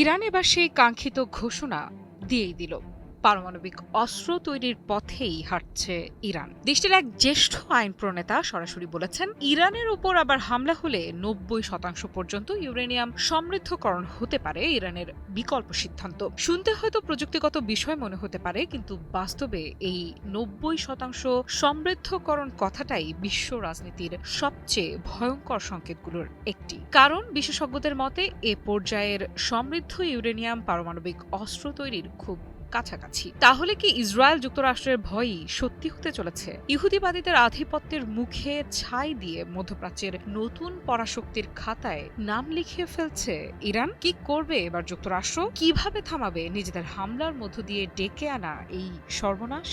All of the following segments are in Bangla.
ইরান এবার সেই কাঙ্ক্ষিত ঘোষণা দিয়েই দিল। পারমাণবিক অস্ত্র তৈরির পথেই হাঁটছে ইরান। দেশটির এক জ্যেষ্ঠ আইন প্রণেতা সরাসরি বলেছেন, ইরানের উপর আবার হামলা হলে ৯০% পর্যন্ত ইউরেনিয়াম সমৃদ্ধকরণ হতে পারে ইরানের বিকল্প সিদ্ধান্ত। শুনতে হয়তো প্রযুক্তিগত বিষয় মনে হতে পারে, কিন্তু বাস্তবে এই ৯০% সমৃদ্ধকরণ কথাটাই বিশ্ব রাজনীতির সবচেয়ে ভয়ঙ্কর সংকেতগুলোর একটি। কারণ বিশেষজ্ঞদের মতে এ পর্যায়ের সমৃদ্ধ ইউরেনিয়াম পারমাণবিক অস্ত্র তৈরির খুব কাছাকাছি। তাহলে কি ইসরায়েল যুক্তরাষ্ট্রের ভয়ই সত্যি হতে চলেছে? ইহুদিবাদীদের আধিপত্যের মুখে ছাই দিয়ে মধ্যপ্রাচ্যের নতুন পরাশক্তির খাতায় নাম লিখিয়ে ফেলছে ইরান। কি করবে এবার যুক্তরাষ্ট্র? কিভাবে থামাবে নিজেদের হামলার মধ্য দিয়ে ডেকে আনা এই সর্বনাশ?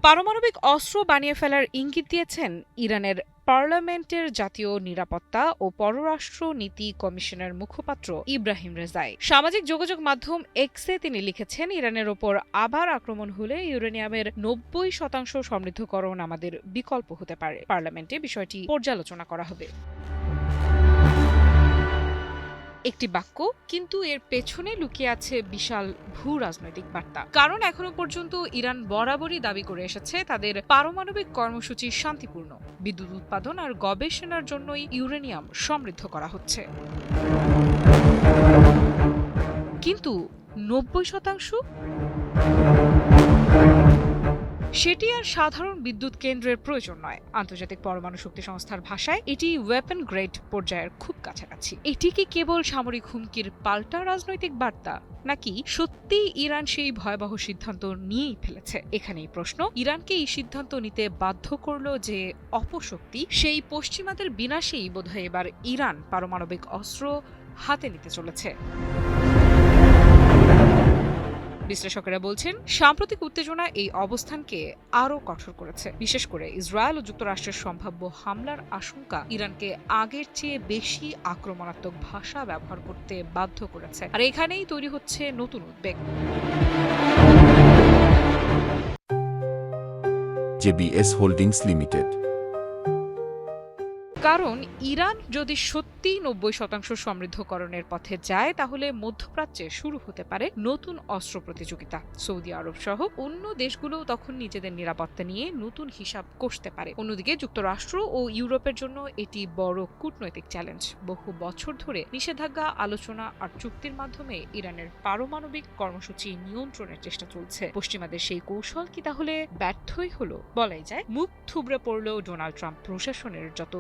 পারমাণবিক অস্ত্র বানিয়ে ফেলার ইঙ্গিত দিয়েছেন ইরানের পার্লামেন্টের জাতীয় নিরাপত্তা ও পররাষ্ট্র নীতি কমিশনের মুখপাত্র ইব্রাহিম রেজাই। সামাজিক যোগাযোগ মাধ্যম এক্সে তিনি লিখেছেন, ইরানের ওপর আবার আক্রমণ হলে ইউরেনিয়ামের ৯০% সমৃদ্ধকরণ আমাদের বিকল্প হতে পারে। পার্লামেন্টে বিষয়টি পর্যালোচনা করা হবে। একটি বাক্য, কিন্তু এর পেছনে লুকিয়ে আছে বিশাল ভূ রাজনৈতিক বার্তা। কারণ এখনো পর্যন্ত ইরান বরাবরই দাবি করে এসেছে তাদের পারমাণবিক কর্মসূচি শান্তিপূর্ণ। বিদ্যুৎ উৎপাদন আর গবেষণার জন্যই ইউরেনিয়াম সমৃদ্ধ করা হচ্ছে। কিন্তু ৯০%? সেটি আর সাধারণ বিদ্যুৎ কেন্দ্রের প্রয়োজন নয়। আন্তর্জাতিক পরমাণু শক্তি সংস্থার ভাষায় এটি ওয়েপন গ্রেড পর্যায়ের খুব কাছাকাছি। এটি কি কেবল সামরিক হুমকির পাল্টা রাজনৈতিক বার্তা, নাকি সত্যি ইরান সেই ভয়াবহ সিদ্ধান্ত নিয়েই ফেলেছে? এখানেই প্রশ্ন। ইরানকে এই সিদ্ধান্ত নিতে বাধ্য করল যে অপশক্তি, সেই পশ্চিমাদের বিনাশেই বোধহয় এবার ইরান পারমাণবিক অস্ত্র হাতে নিতে চলেছে। বিশ্লেষকেরা বলছেন, সাম্প্রতিক উত্তেজনা এই অবস্থানকে আরও কঠোর করেছে। বিশেষ করে ইসরায়েল ও যুক্তরাষ্ট্রের সম্ভাব্য হামলার আশঙ্কা ইরানকে আগের চেয়ে বেশি আক্রমণাত্মক ভাষা ব্যবহার করতে বাধ্য করেছে। আর এখানেই তৈরি হচ্ছে নতুন উদ্বেগ। JBS holdings limited. কারণ ইরান যদি সত্যি ৯০% সমৃদ্ধকরণের পথে যায়, তাহলে মধ্যপ্রাচ্যে শুরু হতে পারে নতুন অস্ত্র প্রতিযোগিতা। সৌদি আরব সহ অন্য দেশগুলো তখন নিজেদের নিরাপত্তা নিয়ে নতুন হিসাব কষতে পারে। অন্যদিকে যুক্তরাষ্ট্র ও ইউরোপের জন্য এটি বড় কূটনৈতিক চ্যালেঞ্জ। বহু বছর ধরে নিষেধাজ্ঞা, আলোচনা আর চুক্তির মাধ্যমে ইরানের পারমাণবিক কর্মসূচি নিয়ন্ত্রণের চেষ্টা চলছে। পশ্চিমাদের সেই কৌশল কি তাহলে ব্যর্থই হলো? বলাই যায়, মুখ থুবড়ে পড়ল ডোনাল্ড ট্রাম্প প্রশাসনের যত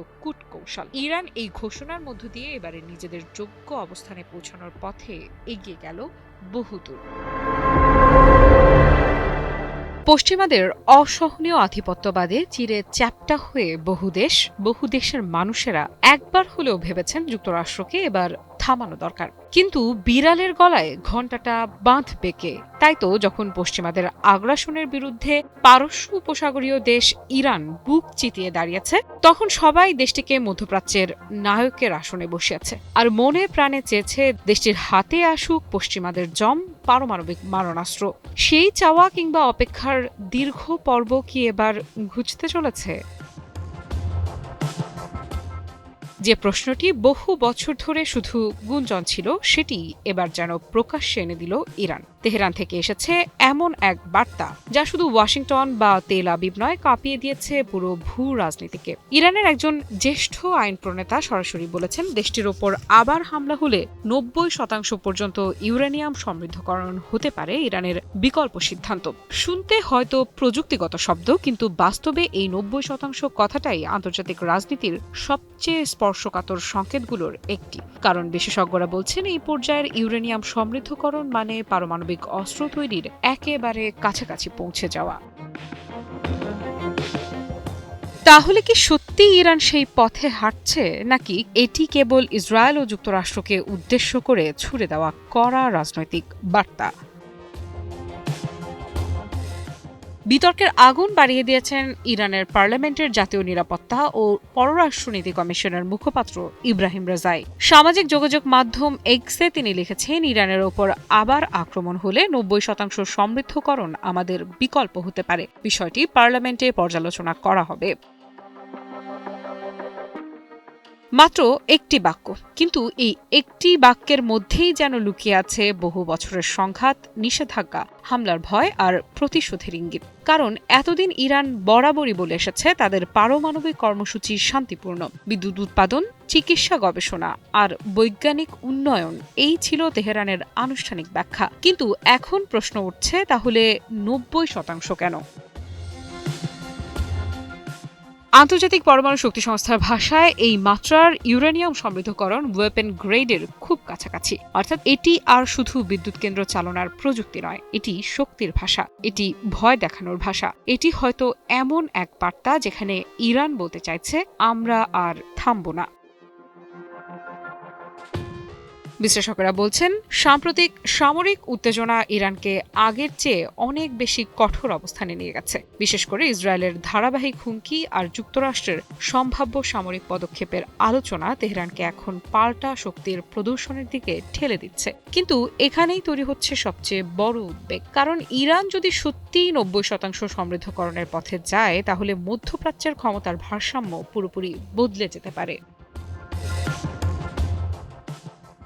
কৌশল। ইরান এই ঘোষণার মধ্য দিয়ে এবারে নিজেদের যোগ্য অবস্থানে পৌঁছানোর পথে এগিয়ে গেল বহুদূর। পশ্চিমাদের অসহনীয় আধিপত্যবাদে চিরে চ্যাপ্টা হয়ে বহু দেশের মানুষেরা একবার হলেও ভেবেছেন যুক্তরাষ্ট্রকে এবার থামানো দরকার। কিন্তু বিড়ালের গলায় ঘণ্টাটা বাঁধবে কে? তাই তো যখন পশ্চিমাদের আগ্রাসনের বিরুদ্ধে পারস্য উপসাগরীয় দেশ ইরান বুক চিতিয়ে দাঁড়িয়েছে, তখন সবাই দেশটিকে মধ্যপ্রাচ্যের নায়কের আসনে বসে আছে আর মনে প্রাণে চেয়েছে দেশটির হাতে আসুক পশ্চিমাদের জম পারমাণবিক মারণাস্ত্র। সেই চাওয়া কিংবা অপেক্ষার দীর্ঘ পর্ব কি এবার ঘুচতে চলেছে? যে প্রশ্নটি বহু বছর ধরে শুধু গুঞ্জন ছিল, সেটি এবার যেন প্রকাশ্যে এনে দিল ইরান। তেহরান থেকে এসেছে এমন এক বার্তা যা শুধু ওয়াশিংটন বা তেল আবিব নয়, কাঁপিয়ে দিয়েছে পুরো ভূ রাজনীতিকে। ইরানের একজন জ্যেষ্ঠ আইন প্রণেতা সরাসরি বলেছেন, দেশটির ওপর আবার হামলা হলে ৯০% পর্যন্ত ইউরেনিয়াম সমৃদ্ধকরণ হতে পারে ইরানের বিকল্প সিদ্ধান্ত। শুনতে হয়তো প্রযুক্তিগত শব্দ, কিন্তু বাস্তবে এই ৯০% কথাটাই আন্তর্জাতিক রাজনীতির সবচেয়ে স্পর্শকাতর সংকেতগুলোর একটি। কারণ বিশেষজ্ঞরা বলছেন, এই পর্যায়ের ইউরেনিয়াম সমৃদ্ধকরণ মানে পারমাণবিক অস্ত্র তৈরির একেবারে কাছাকাছি পৌঁছে যাওয়া। তাহলে কি সত্যি ইরান সেই পথে হাঁটছে, নাকি এটি কেবল ইসরায়েল ও যুক্তরাষ্ট্রকে উদ্দেশ্য করে ছুড়ে দেওয়া কড়া রাজনৈতিক বার্তা? বিতর্কের আগুন বাড়িয়ে দিয়েছেন ইরানের পার্লামেন্টের জাতীয় নিরাপত্তা ও পররাষ্ট্রনীতি কমিশনের মুখপাত্র ইব্রাহিম রেজাই। সামাজিক যোগাযোগ মাধ্যম এক্সে তিনি লিখেছেন, ইরানের ওপর আবার আক্রমণ হলে ৯০% সমৃদ্ধকরণ আমাদের বিকল্প হতে পারে। বিষয়টি পার্লামেন্টে পর্যালোচনা করা হবে। মাত্র একটি বাক্য, কিন্তু এই একটি বাক্যের মধ্যেই যেন লুকিয়ে আছে বহু বছরের সংঘাত, নিষেধাজ্ঞা, হামলার ভয় আর প্রতিশোধের ইঙ্গিত। কারণ এতদিন ইরান বরাবরই বলে এসেছে তাদের পারমাণবিক কর্মসূচি শান্তিপূর্ণ। বিদ্যুৎ উৎপাদন, চিকিৎসা গবেষণা আর বৈজ্ঞানিক উন্নয়ন এই ছিল তেহরানের আনুষ্ঠানিক ব্যাখ্যা। কিন্তু এখন প্রশ্ন উঠছে, তাহলে ৯০% কেন? আন্তর্জাতিক পরমাণু শক্তি সংস্থার ভাষায় এই মাত্রার ইউরেনিয়াম সমৃদ্ধকরণ ওয়েপেন গ্রেডের খুব কাছাকাছি। অর্থাৎ এটি আর শুধু বিদ্যুৎ কেন্দ্র চালনার প্রযুক্তি নয়, এটি শক্তির ভাষা, এটি ভয় দেখানোর ভাষা। এটি হয়তো এমন এক বার্তা যেখানে ইরান বলতে চাইছে, আমরা আর থামব না। বিশ্লেষকেরা বলছেন, সাম্প্রতিক সামরিক উত্তেজনা ইরানকে আগের চেয়ে অনেক বেশি কঠোর অবস্থানে নিয়ে গেছে। বিশেষ করে ইসরায়েলের ধারাবাহিক হুমকি আর যুক্তরাষ্ট্রের সম্ভাব্য সামরিক পদক্ষেপের আলোচনা তেহরানকে এখন পাল্টা শক্তির প্রদর্শনের দিকে ঠেলে দিচ্ছে। কিন্তু এখানেই তৈরি হচ্ছে সবচেয়ে বড় উদ্বেগ। কারণ ইরান যদি সত্যিই ৯০% সমৃদ্ধকরণের পথে যায়, তাহলে মধ্যপ্রাচ্যের ক্ষমতার ভারসাম্য পুরোপুরি বদলে যেতে পারে।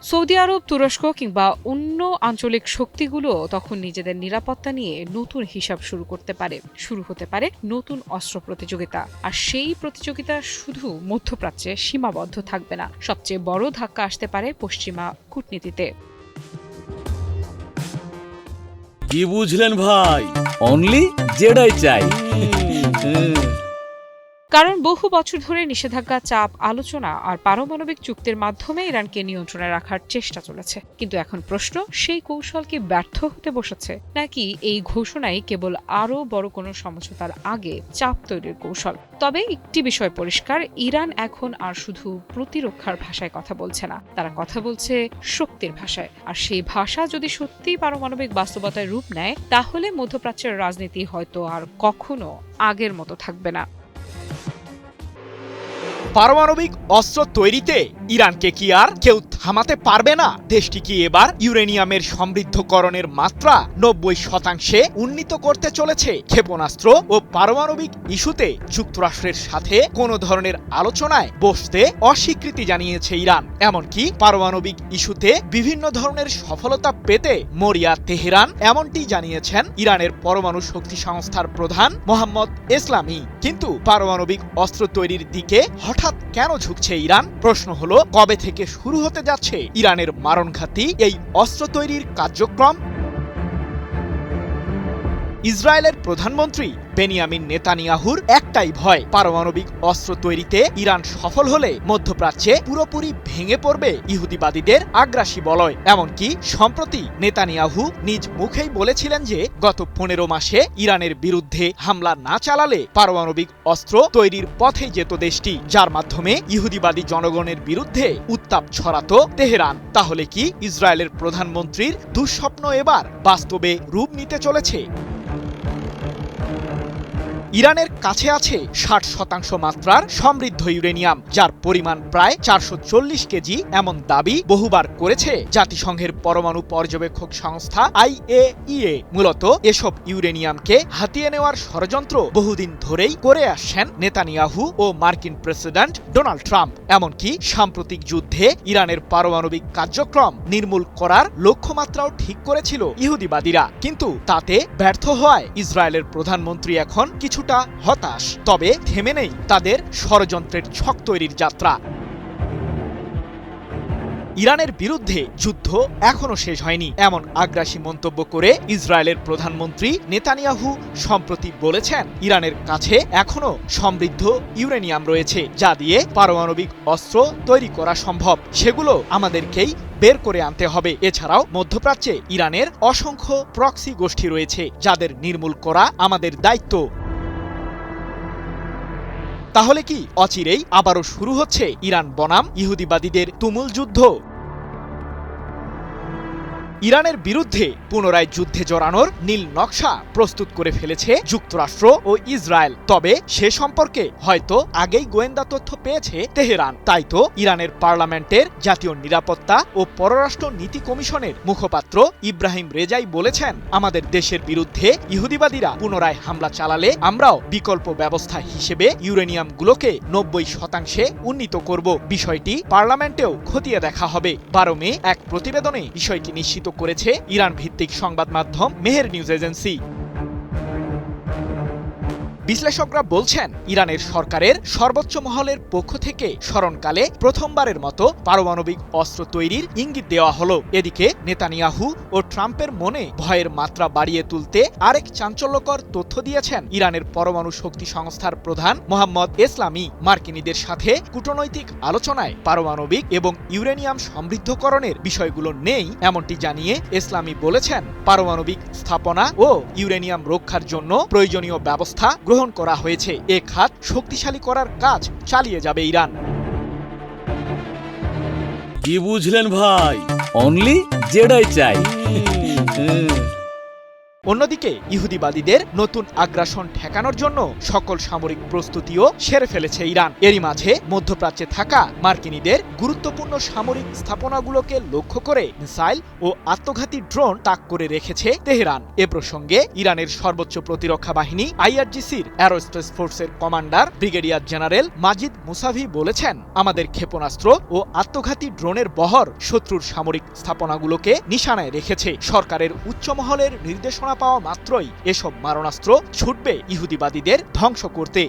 সৌদি আরব, তুরস্ক কিংবা অন্য আঞ্চলিক শক্তিগুলো তখন নিজেদের নিরাপত্তা নিয়ে নতুন হিসাব শুরু হতে পারে নতুন অস্ত্র প্রতিযোগিতা। আর সেই প্রতিযোগিতা শুধু মধ্যপ্রাচ্যে সীমাবদ্ধ থাকবে না, সবচেয়ে বড় ধাক্কা আসতে পারে পশ্চিমা কূটনীতিতে। কি বুঝলেন ভাই? অনলি যেটাই চাই। কারণ বহু বছর ধরে নিষেধাজ্ঞা, চাপ, আলোচনা আর পারমাণবিক চুক্তির মাধ্যমে ইরানকে নিয়ন্ত্রণে রাখার চেষ্টা চলেছে। কিন্তু এখন প্রশ্ন, সেই কৌশল কি ব্যর্থ হতে বসেছে, নাকি এই ঘোষণাই কেবল আরও বড় কোনো সমঝোতার আগে চাপ তৈরির কৌশল? তবে একটি বিষয় পরিষ্কার, ইরান এখন আর শুধু প্রতিরক্ষার ভাষায় কথা বলছে না, তারা কথা বলছে শক্তির ভাষায়। আর সেই ভাষা যদি সত্যিই পারমাণবিক বাস্তবতায় রূপ নেয়, তাহলে মধ্যপ্রাচ্যের রাজনীতি হয়তো আর কখনো আগের মতো থাকবে না। পারমাণবিক অস্ত্র তৈরিতে ইরানকে কি আর কেউ থামাতে পারবে না? দেশটি কি এবার ইউরেনিয়ামের সমৃদ্ধকরণের মাত্রা ৯০% উন্নীত করতে চলেছে? ক্ষেপণাস্ত্র ও পারমাণবিক ইস্যুতে যুক্তরাষ্ট্রের সাথে কোনো ধরনের আলোচনায় বসতে অস্বীকৃতি জানিয়েছে ইরান। এমনকি পারমাণবিক ইস্যুতে বিভিন্ন ধরনের সফলতা পেতে মরিয়া তেহরান, এমনটি জানিয়েছেন ইরানের পরমাণু শক্তি সংস্থার প্রধান মোহাম্মদ এসলামি। কিন্তু পারমাণবিক অস্ত্র তৈরির দিকে হঠাৎ কেন ঝুঁকছে ইরান? প্রশ্ন হলো, কবে থেকে শুরু হতে যাচ্ছে ইরানের মারণঘাতী এই অস্ত্র তৈরির কার্যক্রম? ইসরায়েলের প্রধানমন্ত্রী বেনিয়ামিন নেতানিয়াহুর একটাই ভয়, পারমাণবিক অস্ত্র তৈরিতে ইরান সফল হলে মধ্যপ্রাচ্যে পুরোপুরি ভেঙে পড়বে ইহুদিবাদীদের আগ্রাসী বলয়। এমনকি সম্প্রতি নেতানিয়াহু নিজ মুখেই বলেছিলেন যে গত ১৫ মাসে ইরানের বিরুদ্ধে হামলা না চালালে পারমাণবিক অস্ত্র তৈরির পথে যেত দেশটি, যার মাধ্যমে ইহুদিবাদী জনগণের বিরুদ্ধে উত্তাপ ছড়াতো তেহরান। তাহলে কি ইসরায়েলের প্রধানমন্ত্রীর দুঃস্বপ্ন এবার বাস্তবে রূপ নিতে চলেছে? ইরানের কাছে আছে ৬০% মাত্রার সমৃদ্ধ ইউরেনিয়াম, যার পরিমাণ প্রায় ৪৪০ কেজি, এমন দাবি বহুবার করেছে জাতিসংঘের পরমাণু পর্যবেক্ষক সংস্থা IAEA। মূলত এসব ইউরেনিয়ামকে হাতিয়ে নেওয়ার ষড়যন্ত্র বহুদিন ধরেই করে আসছেন নেতানিয়াহু ও মার্কিন প্রেসিডেন্ট ডোনাল্ড ট্রাম্প। এমনকি সাম্প্রতিক যুদ্ধে ইরানের পারমাণবিক কার্যক্রম নির্মূল করার লক্ষ্যমাত্রাও ঠিক করেছিল ইহুদিবাদীরা। কিন্তু তাতে ব্যর্থ হওয়ায় ইসরায়েলের প্রধানমন্ত্রী এখন কিছুটা হতাশ। তবে থেমে নেই তাদের ষড়যন্ত্রের ছক তৈরির যাত্রা। ইরানের বিরুদ্ধে যুদ্ধ এখনো শেষ হয়নি, এমন আগ্রাসী মন্তব্য করে ইসরায়েলের প্রধানমন্ত্রী নেতানিয়াহু সম্প্রতি বলেছেন, ইরানের কাছে এখনো সমৃদ্ধ ইউরেনিয়াম রয়েছে, যা দিয়ে পারমাণবিক অস্ত্র তৈরি করা সম্ভব। সেগুলো আমাদেরকেই বের করে আনতে হবে। এছাড়াও মধ্যপ্রাচ্যে ইরানের অসংখ্য প্রক্সি গোষ্ঠী রয়েছে, যাদের নির্মূল করা আমাদের দায়িত্ব। তাহলে কি অচিরেই আবারও শুরু হচ্ছে ইরান বনাম ইহুদিবাদীদের তুমুল যুদ্ধ? ইরানের বিরুদ্ধে পুনরায় যুদ্ধে জড়ানোর নীল নকশা প্রস্তুত করে ফেলেছে যুক্তরাষ্ট্র ও ইসরায়েল। তবে সে সম্পর্কে হয়তো আগেই গোয়েন্দা তথ্য পেয়েছে তেহরান। তাই তো ইরানের পার্লামেন্টের জাতীয় নিরাপত্তা ও পররাষ্ট্র নীতি কমিশনের মুখপাত্র ইব্রাহিম রেজাই বলেছেন, আমাদের দেশের বিরুদ্ধে ইহুদিবাদীরা পুনরায় হামলা চালালে আমরাও বিকল্প ব্যবস্থা হিসেবে ইউরেনিয়ামগুলোকে 90% উন্নীত করব। বিষয়টি পার্লামেন্টেও খতিয়ে দেখা হবে। 12 মে এক প্রতিবেদনে বিষয়টি নিশ্চিত করেছে ইরান ভিত্তিক সংবাদ মাধ্যম মেহের নিউজ এজেন্সি। বিশ্লেষকরা বলছেন, ইরানের সরকারের সর্বোচ্চ মহলের পক্ষ থেকে স্মরণকালে প্রথমবারের মতো পারমাণবিক অস্ত্র তৈরির ইঙ্গিত দেওয়া হলো। এদিকে নেতানিয়াহু ও ট্রাম্পের মনে ভয়ের মাত্রা বাড়িয়ে তুলতে আরেক চাঞ্চল্যকর তথ্য দিয়েছেন ইরানের পরমাণু শক্তি সংস্থার প্রধান মোহাম্মদ এসলামি। মার্কিনীদের সাথে কূটনৈতিক আলোচনায় পারমাণবিক এবং ইউরেনিয়াম সমৃদ্ধকরণের বিষয়গুলো নেই এমনটি জানিয়ে এসলামি বলেছেন, পারমাণবিক স্থাপনা ও ইউরেনিয়াম রক্ষার জন্য প্রয়োজনীয় ব্যবস্থা গ্রহণ করা হয়েছে। এ খাত শক্তিশালী করার কাজ চালিয়ে যাবে ইরান। কি বুঝলেন ভাই? অনলি জেডাই চাই। অন্যদিকে ইহুদিবাদীদের নতুন আগ্রাসন ঠেকানোর জন্য সকল সামরিক প্রস্তুতিও সেরে ফেলেছে ইরান। এরই মাঝে মধ্যপ্রাচ্যে থাকা মার্কিনীদের গুরুত্বপূর্ণ সামরিক স্থাপনাগুলোকে লক্ষ্য করে মিসাইল ও আত্মঘাতী ড্রোন তাক করে রেখেছে তেহরান। এ প্রসঙ্গে ইরানের সর্বোচ্চ প্রতিরক্ষা বাহিনী আইআরজিসির অ্যারোস্পেস ফোর্সের কমান্ডার ব্রিগেডিয়ার জেনারেল মাজিদ মুসাভি বলেছেন, আমাদের ক্ষেপণাস্ত্র ও আত্মঘাতী ড্রোনের বহর শত্রুর সামরিক স্থাপনাগুলোকে নিশানায় রেখেছে। সরকারের উচ্চ মহলের নির্দেশনা পাওয়া মাত্রই এসব মারণাস্ত্র ছুটবে ইহুদিবাদীদের ধ্বংস করতে।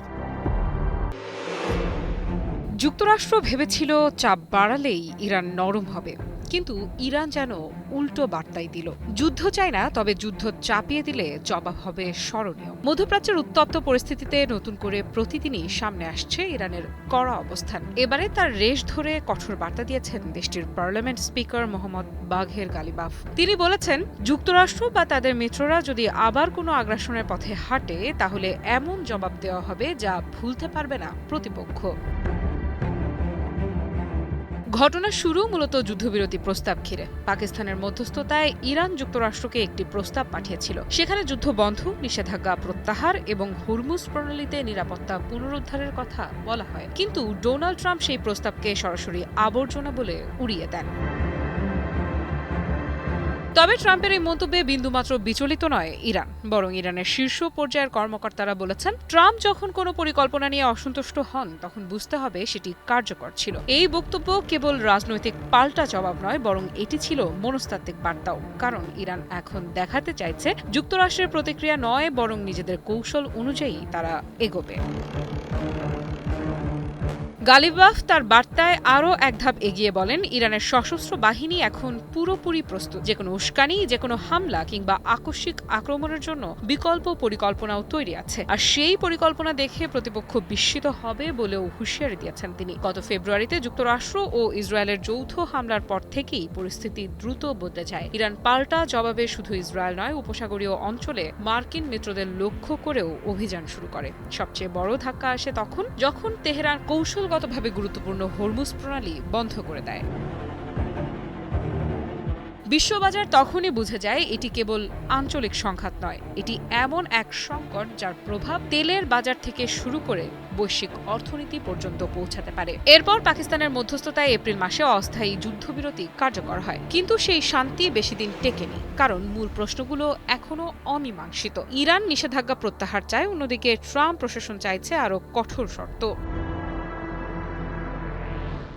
যুক্তরাষ্ট্র ভেবেছিল চাপ বাড়ালেই ইরান নরম হবে, কিন্তু ইরান যেন উল্টো বার্তাই দিল। যুদ্ধ চায় না, তবে যুদ্ধ চাপিয়ে দিলে জবাব হবে স্মরণীয়। মধ্যপ্রাচ্যের উত্তপ্ত পরিস্থিতিতে নতুন করে প্রতিদিনই সামনে আসছে ইরানের কড়া অবস্থান। এবারে তার রেশ ধরে কঠোর বার্তা দিয়েছেন দেশটির পার্লামেন্ট স্পিকার মোহাম্মদ বাঘের গালিবাফ। তিনি বলেছেন, যুক্তরাষ্ট্র বা তাদের মিত্ররা যদি আবার কোনো আগ্রাসনের পথে হাঁটে, তাহলে এমন জবাব দেওয়া হবে যা ভুলতে পারবে না প্রতিপক্ষ। ঘটনা শুরু মূলত যুদ্ধবিরতি প্রস্তাব ঘিরে। পাকিস্তানের মধ্যস্থতায় ইরান যুক্তরাষ্ট্রকে একটি প্রস্তাব পাঠিয়েছিল। সেখানে যুদ্ধ বন্ধ, নিষেধাজ্ঞা প্রত্যাহার এবং হরমুজ প্রণালীতে নিরাপত্তা পুনরুদ্ধারের কথা বলা হয়। কিন্তু ডোনাল্ড ট্রাম্প সেই প্রস্তাবকে সরাসরি আবর্জনা বলে উড়িয়ে দেন। তবে ট্রাম্পের এই মন্তব্যে বিন্দুমাত্র বিচলিত নয় ইরান, বরং ইরানের শীর্ষ পর্যায়ের কর্মকর্তারা বলেছেন, ট্রাম্প যখন কোনো পরিকল্পনা নিয়ে অসন্তুষ্ট হন তখন বুঝতে হবে সেটি কার্যকর ছিল। এই বক্তব্য কেবল রাজনৈতিক পাল্টা জবাব নয়, বরং এটি ছিল মনস্তাত্ত্বিক বার্তাও। কারণ ইরান এখন দেখাতে চাইছে যুক্তরাষ্ট্রের প্রতিক্রিয়া নয়, বরং নিজেদের কৌশল অনুযায়ী তারা এগোবে। গালিবাফ তার বার্তায় আরও এক ধাপ এগিয়ে বলেন, ইরানের সশস্ত্র বাহিনী এখন পুরোপুরি প্রস্তুত। যেকোনো উস্কানি, যেকোনো হামলা কিংবা আকস্মিক আক্রমণের জন্য বিকল্প পরিকল্পনাও তৈরি আছে। আর সেই পরিকল্পনা দেখে প্রতিপক্ষ বিস্মিত হবে বলেও হুঁশিয়ারি দিয়েছেন তিনি। গত ফেব্রুয়ারিতে যুক্তরাষ্ট্র ও ইসরায়েলের যৌথ হামলার পর থেকেই পরিস্থিতি দ্রুত বদলে যায়। ইরান পাল্টা জবাবে শুধু ইসরায়েল নয়, উপসাগরীয় অঞ্চলে মার্কিন মিত্রদের লক্ষ্য করেও অভিযান শুরু করে। সবচেয়ে বড় ধাক্কা আসে তখন, যখন তেহরান কৌশলগতভাবে গুরুত্বপূর্ণ হরমুজ প্রণালী বন্ধ করে দেয়। বিশ্ববাজার তখনই বুঝে যায় এটি কেবল আঞ্চলিক সংঘাত নয়, এটি এমন এক সংকট যার প্রভাব তেলের বাজার থেকে শুরু করে বৈশ্বিক অর্থনীতি পর্যন্ত পৌঁছাতে পারে। এরপর পাকিস্তানের মধ্যস্থতায় এপ্রিল মাসে অস্থায়ী যুদ্ধবিরতি কার্যকর হয়, কিন্তু সেই শান্তি বেশি দিন টেকেনি, কারণ মূল প্রশ্নগুলো এখনো অমীমাংসিত। ইরান নিষেধাজ্ঞা প্রত্যাহার চায়, অন্যদিকে ট্রাম্প প্রশাসন চাইছে আরও কঠোর শর্ত।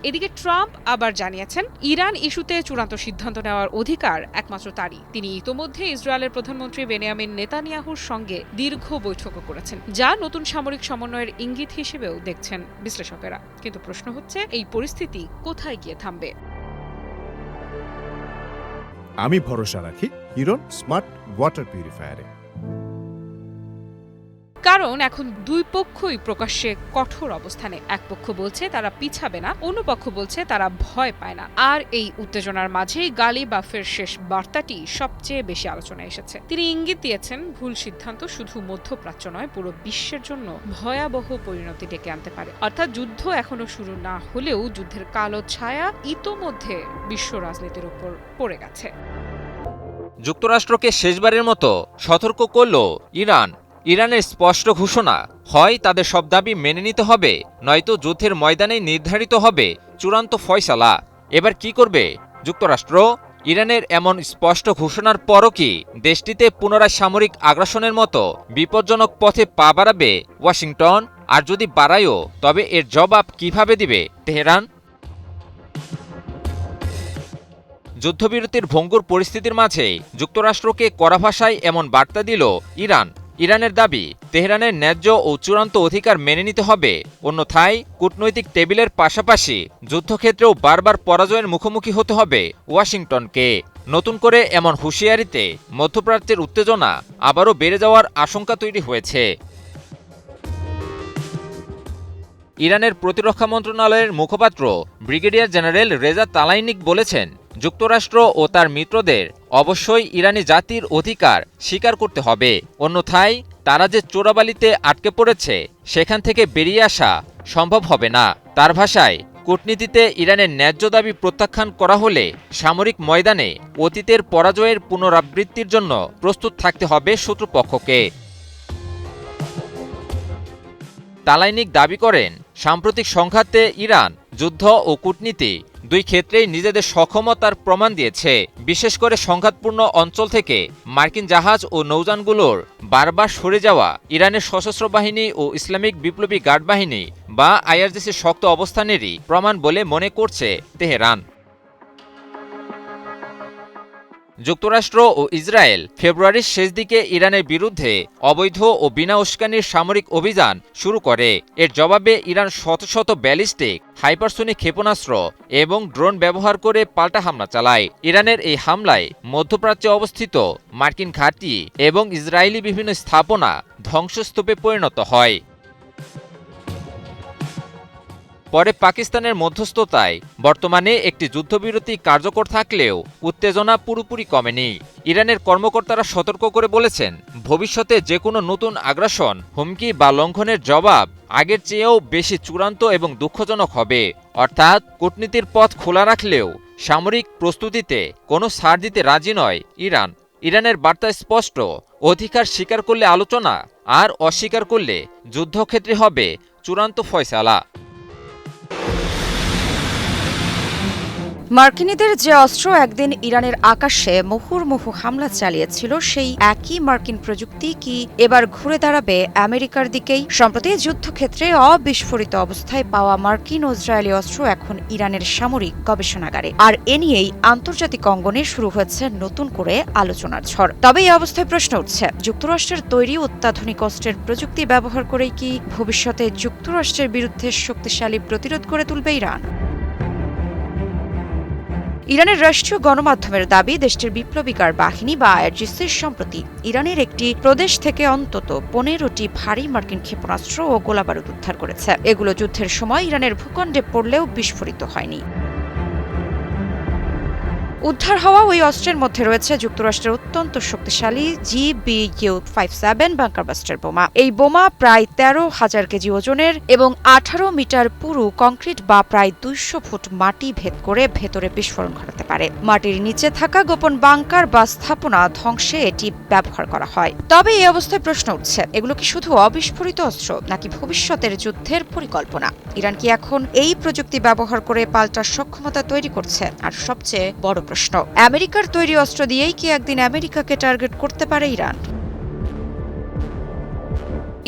এদিকে ট্রাম্প আবার জানিয়েছেন, ইরান ইস্যুতে চূড়ান্ত সিদ্ধান্ত নেওয়ার অধিকার একমাত্র তারই। তিনি ইতোমধ্যে ইসরায়েলের প্রধানমন্ত্রী বেনিয়ামিন নেতানিয়াহুর সঙ্গে দীর্ঘ বৈঠকও করেছেন, যা নতুন সামরিক সমন্বয়ের ইঙ্গিত হিসেবেও দেখছেন বিশ্লেষকেরা। কিন্তু প্রশ্ন হচ্ছে, এই পরিস্থিতি কোথায় গিয়ে থামবে? আমি ভরসা রাখি হিরন স্মার্ট ওয়াটার পিউরিফায়ারে। কারণ এখন দুই পক্ষই প্রকাশ্যে কঠোর অবস্থানে। এক পক্ষ বলছে তারা পিছাবে না, অন্য পক্ষ বলছে তারা ভয় পায় না। আর এই উত্তেজনার মাঝেই গালিবাফের শেষ বার্তাটি সবচেয়ে বেশি আলোচনায় এসেছে। তিনি ইঙ্গিত দিয়েছেন, ভুল সিদ্ধান্ত শুধু মধ্যপ্রাচ্য নয়, পুরো বিশ্বের জন্য ভয়াবহ পরিণতি ডেকে আনতে পারে। অর্থাৎ যুদ্ধ এখনো শুরু না হলেও যুদ্ধের কালো ছায়া ইতোমধ্যে বিশ্ব রাজনীতির উপর পড়ে গেছে। যুক্তরাষ্ট্রকে শেষবারের মতো সতর্ক করল ইরান। ইরানের স্পষ্ট ঘোষণা, হয় তাদের সব দাবি মেনে নিতে হবে, নয়তো যুদ্ধের ময়দানেই নির্ধারিত হবে চূড়ান্ত ফয়সালা। এবার কি করবে যুক্তরাষ্ট্র? ইরানের এমন স্পষ্ট ঘোষণার পরও কি দেশটিতে পুনরায় সামরিক আগ্রাসনের মতো বিপজ্জনক পথে পা বাড়াবে ওয়াশিংটন? আর যদি বাড়ায়ও, তবে এর জবাব কিভাবে দিবে তেহরান? যুদ্ধবিরতির ভঙ্গুর পরিস্থিতির মাঝেই যুক্তরাষ্ট্রকে কড়া ভাষায় এমন বার্তা দিল ইরান। ইরানের দাবি, তেহরানের ন্যায্য ও চূড়ান্ত অধিকার মেনে নিতে হবে, অন্যথায় কূটনৈতিক টেবিলের পাশাপাশি যুদ্ধক্ষেত্রেও বারবার পরাজয়ের মুখোমুখি হতে হবে ওয়াশিংটনকে। নতুন করে এমন হুঁশিয়ারিতে মধ্যপ্রাচ্যের উত্তেজনা আবারও বেড়ে যাওয়ার আশঙ্কা তৈরি হয়েছে। ইরানের প্রতিরক্ষা মন্ত্রণালয়ের মুখপাত্র ব্রিগেডিয়ার জেনারেল রেজা তালাইনিক বলেছেন, যুক্তরাষ্ট্র ও তার মিত্রদের অবশ্যই ইরানি জাতির অধিকার স্বীকার করতে হবে, অন্যথায় তারা যে চোরাবালিতে আটকে পড়েছে সেখান থেকে বেরিয়ে আসা সম্ভব হবে না। তার ভাষায়, কূটনীতিতে ইরানের ন্যায্য দাবি প্রত্যাখ্যান করা হলে সামরিক ময়দানে অতীতের পরাজয়ের পুনরাবৃত্তির জন্য প্রস্তুত থাকতে হবে শত্রুপক্ষকে। তালাইনিক দাবি করেন, সাম্প্রতিক সংঘাতে ইরান যুদ্ধ ও কূটনীতি দুই ক্ষেত্রেই নিজেদের সক্ষমতার প্রমাণ দিয়েছে। বিশেষ করে সংঘাতপূর্ণ অঞ্চল থেকে মার্কিন জাহাজ ও নৌযানগুলোর বারবার সরে যাওয়া ইরানের সশস্ত্র বাহিনী ও ইসলামিক বিপ্লবী গার্ড বাহিনী বা আইআরজিসির শক্ত অবস্থানেরই প্রমাণ বলে মনে করছে তেহরান। যুক্তরাষ্ট্র ও ইসরায়েল ফেব্রুয়ারির শেষ দিকে ইরানের বিরুদ্ধে অবৈধ ও বিনা উস্কানির সামরিক অভিযান শুরু করে। এর জবাবে ইরান শত শত ব্যালিস্টিক, হাইপারসোনিক ক্ষেপণাস্ত্র এবং ড্রোন ব্যবহার করে পাল্টা হামলা চালায়। ইরানের এই হামলায় মধ্যপ্রাচ্যে অবস্থিত মার্কিন ঘাঁটি এবং ইসরায়েলি বিভিন্ন স্থাপনা ধ্বংসস্তূপে পরিণত হয়। পরে পাকিস্তানের মধ্যস্থতায় বর্তমানে একটি যুদ্ধবিরতি কার্যকর থাকলেও উত্তেজনা পুরোপুরি কমেনি। ইরানের কর্মকর্তারা সতর্ক করে বলেছেন, ভবিষ্যতে যে কোনো নতুন আগ্রাসন, হুমকি বা লঙ্ঘনের জবাব আগের চেয়েও বেশি চূড়ান্ত এবং দুঃখজনক হবে। অর্থাৎ কূটনীতির পথ খোলা রাখলেও সামরিক প্রস্তুতিতে কোনো ছাড় দিতে রাজি নয় ইরান। ইরানের বার্তা স্পষ্ট, অধিকার স্বীকার করলে আলোচনা, আর অস্বীকার করলে যুদ্ধক্ষেত্রে হবে চূড়ান্ত ফয়সালা। মার্কিনীদের যে অস্ত্র একদিন ইরানের আকাশে মুহুর্মুহু হামলা চালিয়েছিল, সেই একই মার্কিন প্রযুক্তি কি এবার ঘুরে দাঁড়াবে আমেরিকার দিকেই? সম্প্রতি যুদ্ধক্ষেত্রে অবিস্ফোরিত অবস্থায় পাওয়া মার্কিন ও ইসরায়েলি অস্ত্র এখন ইরানের সামরিক গবেষণাগারে, আর এ নিয়েই আন্তর্জাতিক অঙ্গনে শুরু হয়েছে নতুন করে আলোচনার ঝড়। তবে এই অবস্থায় প্রশ্ন উঠছে, যুক্তরাষ্ট্রের তৈরি অত্যাধুনিক অস্ত্রের প্রযুক্তি ব্যবহার করেই কি ভবিষ্যতে যুক্তরাষ্ট্রের বিরুদ্ধে শক্তিশালী প্রতিরোধ করে তুলবে ইরান? ইরানের রাষ্ট্রীয় গণমাধ্যমের দাবি, দেশটির বিপ্লবী গার্ড বাহিনী বা আইআরজিসি সম্প্রতি ইরানের একটি প্রদেশ থেকে অন্তত 15টি ভারী মার্কিন ক্ষেপণাস্ত্র ও গোলাবারুদ উদ্ধার করেছে। এগুলো যুদ্ধের সময় ইরানের ভূখণ্ডে পড়লেও বিস্ফোরিত হয়নি। উদ্ধার হওয়া ওই অস্ত্রের মধ্যে রয়েছে যুক্তরাষ্ট্রের অত্যন্ত শক্তিশালী GBU-57 বাংকারবাস্টার বোমা। এই বোমা প্রায় 13,000 কেজি ওজনের এবং 18 মিটার পুরু কংক্রিট বা প্রায় 200 ফুট মাটি ভেদ করে ভেতরে বিস্ফোরণ ঘটাতে পারে। মাটির নিচে থাকা গোপন বাংকার বা স্থাপনা ধ্বংসে এটি ব্যবহার করা হয়। তবে এই অবস্থায় প্রশ্ন উঠছে, এগুলো কি শুধু অবিস্ফোরিত অস্ত্র নাকি ভবিষ্যতের যুদ্ধের পরিকল্পনা? ইরান কি এখন এই প্রযুক্তি ব্যবহার করে পাল্টা সক্ষমতা তৈরি করছে? আর সবচেয়ে বড় প্রশ্ন, আমেরিকার তৈরি অস্ত্র দিয়েই কি একদিন আমেরিকাকে টার্গেট করতে পারে ইরান?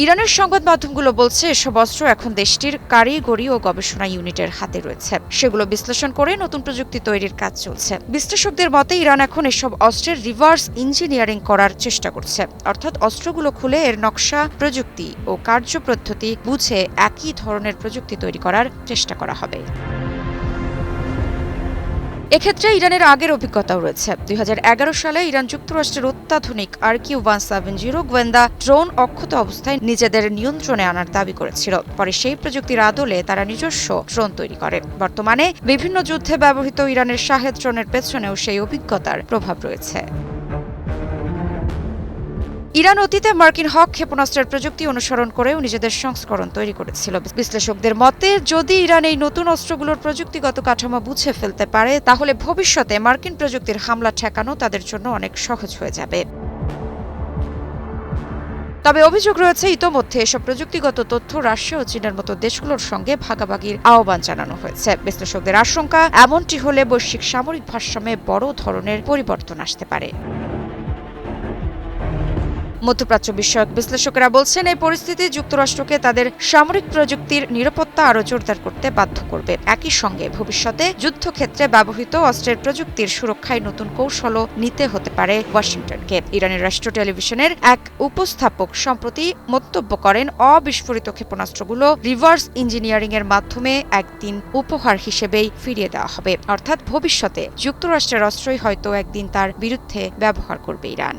ইরানের সংবাদ মাধ্যমগুলো বলছে, এসব অস্ত্র এখন দেশটির কারিগরি ও গবেষণা ইউনিটের হাতে রয়েছে। সেগুলো বিশ্লেষণ করে নতুন প্রযুক্তি তৈরির কাজ চলছে। বিশ্লেষকদের মতে ইরান এখন এসব অস্ত্রের রিভার্স ইঞ্জিনিয়ারিং করার চেষ্টা করছে, অর্থাৎ অস্ত্রগুলো খুলে এর নকশা, প্রযুক্তি ও কার্যপদ্ধতি বুঝে একই ধরনের প্রযুক্তি তৈরি করার চেষ্টা করা হবে। এক্ষেত্রে ইরানের আগের অভিজ্ঞতাও রয়েছে। 2011 সালে ইরান যুক্তরাষ্ট্রের অত্যাধুনিক RQ-170 গোয়েন্দা ড্রোন অক্ষত অবস্থায় নিজেদের নিয়ন্ত্রণে আনার দাবি করেছিল। পরে সেই প্রযুক্তির আদলে তারা নিজস্ব ড্রোন তৈরি করে। বর্তমানে বিভিন্ন যুদ্ধে ব্যবহৃত ইরানের শাহেদ ড্রোনের পেছনেও সেই অভিজ্ঞতার প্রভাব রয়েছে। ইরান অতীতে মার্কিন হক ক্ষেপণাস্ত্রের প্রযুক্তি অনুসরণ করেও নিজেদের সংস্করণ তৈরি করেছিল। বিশ্লেষকদের মতে, যদি ইরান এই নতুন অস্ত্রগুলোর প্রযুক্তিগত কাঠামো বুঝে ফেলতে পারে, তাহলে ভবিষ্যতে মার্কিন প্রযুক্তির হামলা ঠেকানো তাদের জন্য অনেক সহজ হয়ে যাবে। তবে অভিযোগ রয়েছে, ইতোমধ্যে এসব প্রযুক্তিগত তথ্য রাশিয়া ও চীনের মতো দেশগুলোর সঙ্গে ভাগাভাগির আহ্বান জানানো হয়েছে। বিশ্লেষকদের আশঙ্কা, এমনটি হলে বৈশ্বিক সামরিক ভারসাম্যে বড় ধরনের পরিবর্তন আসতে পারে। মধ্যপ্রাচ্য বিষয়ক বিশ্লেষকেরা বলছেন, এই পরিস্থিতি যুক্তরাষ্ট্রকে তাদের সামরিক প্রযুক্তির নিরাপত্তা আরও জোরদার করতে বাধ্য করবে। একই সঙ্গে ভবিষ্যতে যুদ্ধক্ষেত্রে ব্যবহৃত অস্ত্রের প্রযুক্তির সুরক্ষায় নতুন কৌশলও নিতে হতে পারে ওয়াশিংটনকে। ইরানের রাষ্ট্রীয় টেলিভিশনের এক উপস্থাপক সম্প্রতি মন্তব্য করেন, অবিস্ফোরিত ক্ষেপণাস্ত্রগুলো রিভার্স ইঞ্জিনিয়ারিং এর মাধ্যমে একদিন উপহার হিসেবেই ফিরিয়ে দেওয়া হবে। অর্থাৎ ভবিষ্যতে যুক্তরাষ্ট্রের অস্ত্রই হয়তো একদিন তার বিরুদ্ধে ব্যবহার করবে ইরান।